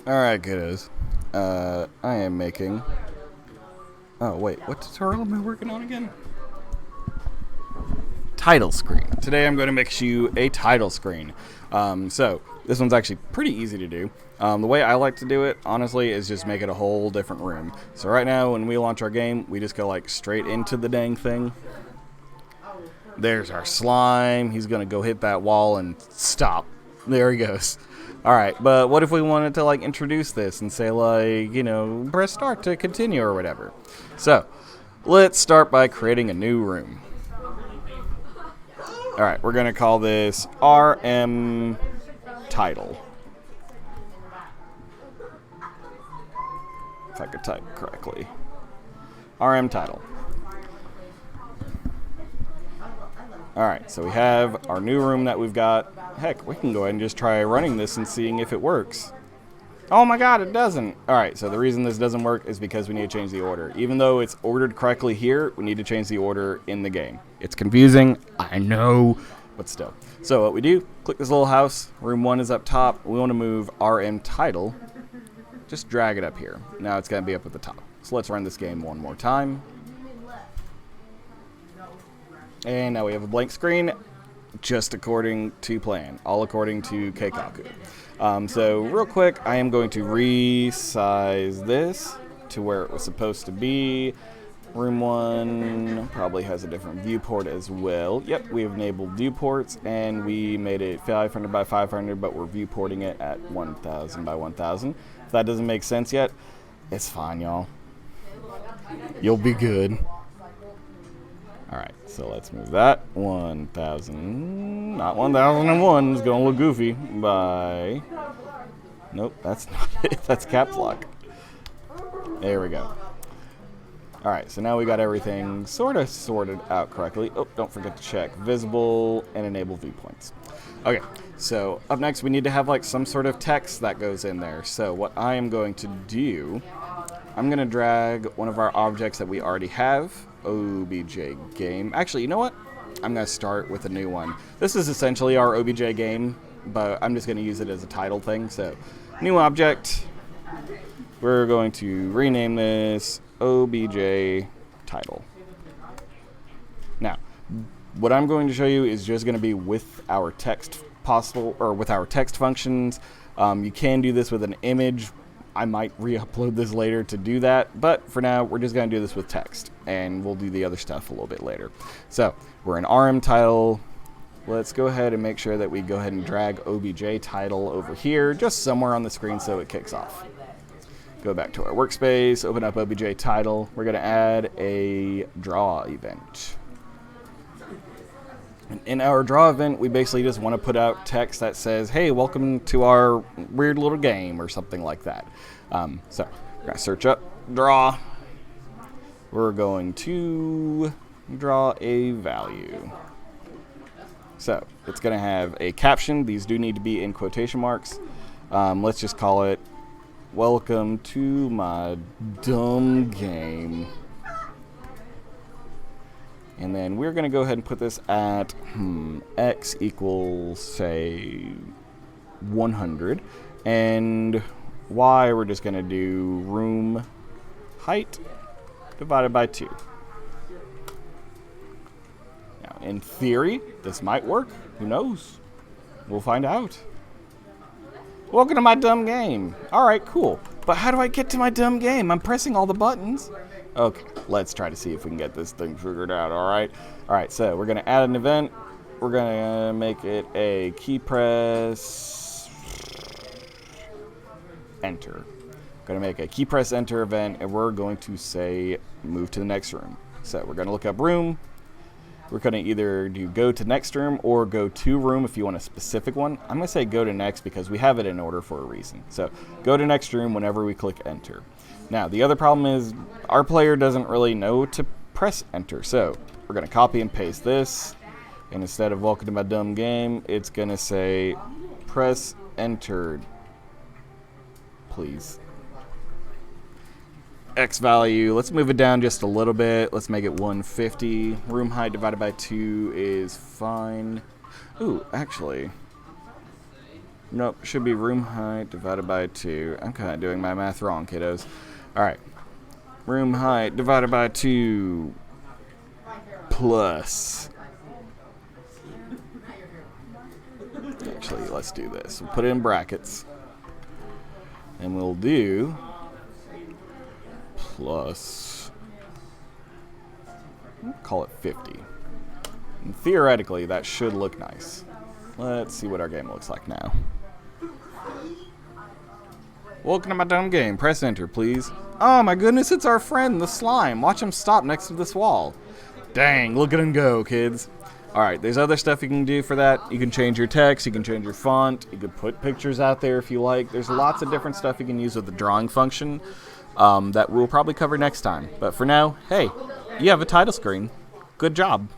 Alright, kiddos. I am making... Oh, wait. What tutorial am I working on again? Title screen. Today I'm going to make you a title screen. So, this one's actually pretty easy to do. The way I like to do it, honestly, is just make it a whole different room. So right now, when we launch our game, we just go like straight into the dang thing. There's our slime. He's going to go hit that wall and stop. There he goes. Alright, but what if we wanted to like introduce this and say like, you know, press start to continue or whatever. So, let's start by creating a new room. Alright, we're going to call this RM Title. If I could type correctly. RM Title. Alright, so we have our new room that we've got. Heck, we can go ahead and just try running this and seeing if it works. Oh my god, it doesn't! Alright, so the reason this doesn't work is because we need to change the order. Even though it's ordered correctly here, we need to change the order in the game. It's confusing, I know, but still. So what we do, click this little house, room 1 is up top, we want to move RM Title, just drag it up here. Now it's going to be up at the top. So let's run this game one more time. And now we have a blank screen, just according to plan, all according to Keikaku. So real quick, I am going to resize this to where it was supposed to be. Room 1 probably has a different viewport as well. Yep, we have enabled viewports, and we made it 500 by 500, but we're viewporting it at 1000 by 1000. If that doesn't make sense yet, it's fine, y'all. You'll be good. Alright, so let's move that 1000, not 1001, it's gonna look goofy, by, nope, that's not it, that's caps lock. There we go. Alright, so now we got everything sort of sorted out correctly. Oh, don't forget to check visible and enable viewpoints. Okay, so up next we need to have like some sort of text that goes in there. So what I am going to do, I'm going to drag one of our objects that we already have, OBJ game. Actually, you know what? I'm going to start with a new one. This is essentially our OBJ game, but I'm just going to use it as a title thing. So, new object. We're going to rename this OBJ title. Now, what I'm going to show you is just going to be with our text with our text functions. You can do this with an image. I might re-upload this later to do that, but for now, we're just going to do this with text, and we'll do the other stuff a little bit later. So, we're in RM Title. Let's go ahead and make sure that we go ahead and drag OBJ Title over here, just somewhere on the screen so it kicks off. Go back to our workspace, open up OBJ Title. We're going to add a draw event. In our draw event, we basically just want to put out text that says, hey, welcome to our weird little game, or something like that. So, we're going to search up draw. We're going to draw a value. So, it's going to have a caption. These do need to be in quotation marks. Let's just call it, welcome to my dumb game. And then we're going to go ahead and put this at x equals, say, 100. And y, we're just going to do room height divided by 2. Now, in theory, this might work. Who knows? We'll find out. Welcome to my dumb game. All right, cool. But how do I get to my dumb game? I'm pressing all the buttons. Okay, let's try to see if we can get this thing figured out, alright? Alright, so we're going to add an event. We're going to make it a key press enter. Going to make a key press enter event, and we're going to say move to the next room. So we're going to look up room. We're going to either do go to next room or go to room if you want a specific one. I'm going to say go to next because we have it in order for a reason. So go to next room whenever we click enter. Now, the other problem is our player doesn't really know to press enter. So we're going to copy and paste this. And instead of welcome to my dumb game, it's going to say press enter, please. X value, let's move it down just a little bit. Let's make it 150. Room height divided by 2 is fine. Ooh, actually, Nope, should be room height divided by 2. I'm kind of doing my math wrong, kiddos. Alright. Room height divided by 2 plus. Actually, let's do this. We'll put it in brackets. And we'll do plus, call it 50. And theoretically, that should look nice. Let's see what our game looks like now. Welcome to my dumb game. Press enter, please. Oh my goodness, it's our friend, the slime. Watch him stop next to this wall. Dang, look at him go, kids. Alright, there's other stuff you can do for that. You can change your text, you can change your font, you can put pictures out there if you like. There's lots of different stuff you can use with the drawing function that we'll probably cover next time. But for now, hey, you have a title screen. Good job.